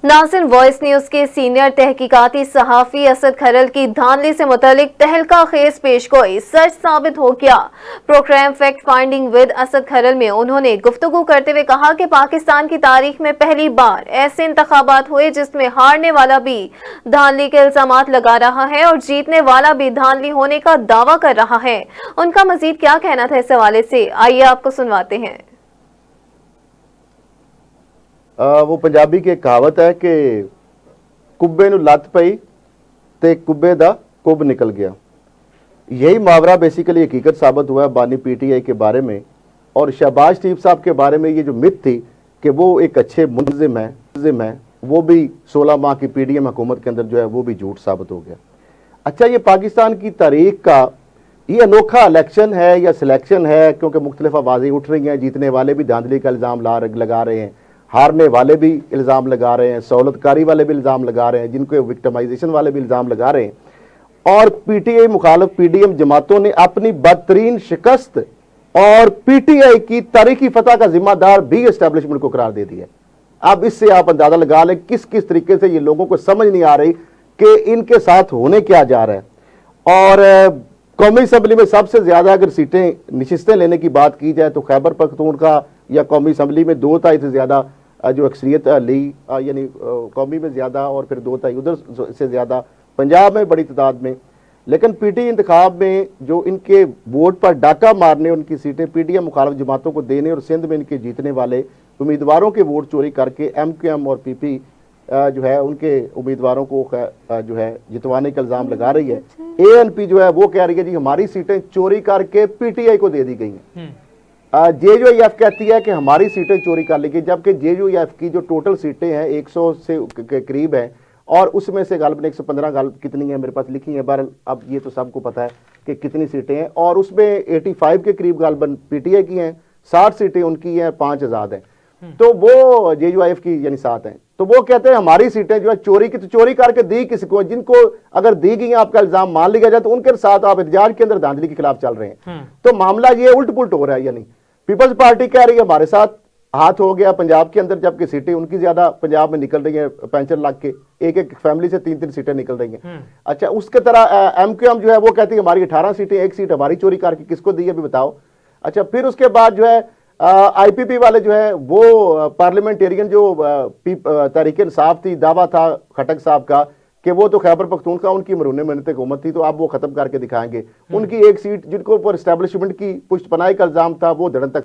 नाज़रीन, voice news के senior तहकीकाती सहाफ़ी असद खरल की धांधली से मुतालिक तहलका खेज पेशगोई सच साबित हो गया। Programme fact finding with Asad Kharal में उन्होंने गुफ्तगू करते हुए कहा कि पाकिस्तान की तारीख में पहली बार ऐसे इंतखाबात हुए जिसमें हारने वाला भी धांधली के इल्जामात लगा रहा है और जीतने वाला भी धांधली होने का दावा कर रहा है। उनका मजीद क्या कहना था इस हवाले से, आइए आपको सुनवाते हैं। वो पंजाबी की एक कहावत है कि कुब्बे नूं लत पई ते कुब्बे दा कुब निकल गया। यही मुहावरा बेसिकली हकीकत साबित हुआ है बानी पीटीआई के बारे में। और शहबाज शरीफ साहब के बारे में ये जो मिथ थी कि वो एक अच्छे मुलजिम है, वो भी 16 माह की पीडीएम हुकूमत के अंदर जो है वो भी झूठ साबित हो गया। अच्छा, ये पाकिस्तान की तारीख का ये अनोखा इलेक्शन है या सिलेक्शन है, क्योंकि मुख्तलिफ आवाज़ें उठ रही हैं। जीतने वाले भी धांधली का इल्ज़ाम लगा रहे हैं, हारने वाले भी इल्ज़ाम लगा रहे हैं, सहूलतकारी वाले भी इल्ज़ाम लगा रहे हैं, जिनको विक्टिमाइजेशन वाले भी इल्ज़ाम लगा रहे हैं। और पीटीआई मुखालिफ पीडीएम जमातों ने अपनी बदतरीन शिकस्त और पीटीआई की तारीखी फतह का जिम्मेदार भी एस्टेब्लिशमेंट को करार दे दिया। अब इससे आप अंदाजा लगा लें किस किस तरीके से ये लोगों को समझ नहीं आ रही कि इनके साथ होने क्या जा रहा है। और कौमी असम्बली में सबसे ज्यादा अगर सीटें नशिस्तें लेने की बात की जाए तो खैबर पख्तूनख्वा या कौमी असम्बली में 2/3 से ज्यादा जो अक्सरियत ली, यानी कौमी में ज्यादा और फिर 2/3 उधर से ज्यादा पंजाब में बड़ी तादाद में। लेकिन पीटी इंतखाब में जो इनके वोट पर डाका मारने, उनकी सीटें पीटीएम मुखालिफ जमातों को देने और सिंध में इनके जीतने वाले उम्मीदवारों के वोट चोरी करके एमक्यूएम और पीपी जो है उनके उम्मीदवारों को जो है जितवाने का इल्जाम लगा रही है। एएनपी जो है वो कह रही है जी हमारी सीटें चोरी करके पीटीआई को दे दी गई हैं। जेयूएफ कहती है कि हमारी सीटें चोरी कर ली गई, जबकि जेयूएफ की जो टोटल सीटें हैं 100 से के करीब है और उसमें से गालबन 115 गालब कितनी है मेरे पास लिखी है। बहरहाल अब ये तो सबको पता है कि कितनी सीटें हैं और उसमें 85 के करीब गालबन पीटीआई की हैं, 60 सीटें उनकी हैं, 5 आजाद हैं। तो वो जेयूएफ की यानी 7 हैं। तो वो कहते हैं हमारी सीटें जो है चोरी की, तो चोरी करके दी किसको? जिनको अगर दी गई आपका इल्जाम मान लिया जाए तो उनके साथ आप एहतजाज के अंदर धांधली के खिलाफ चल रहे हैं। तो मामला ये उल्ट पुल्ट हो रहा है। यानी पीपल्स पार्टी कह रही है हमारे साथ हाथ हो गया पंजाब के अंदर, जबकि सीटें उनकी ज्यादा पंजाब में निकल रही है। 65 लाख के एक फैमिली से 3-3 सीटें निकल रही हैं। अच्छा, उसके तरह एमक्यूएम जो है वो कहती है हमारी 18 सीटें, एक सीट हमारी चोरी करके किसको दी है भी बताओ। अच्छा, फिर उसके बाद जो है आईपीपी वाले जो है वो पार्लियामेंटेरियन जो तहरीक इंसाफ थी, दावा था खटक साहब का कि वो तो खैबर पख्तूनख्वा उनकी मरूने मिन्नत हुकूमत थी, तो अब वो खत्म करके दिखाएंगे। उनकी एक सीट जिनको पर एस्टेब्लिशमेंट की पुष्ट पनाही का इल्जाम था वो धड़न तक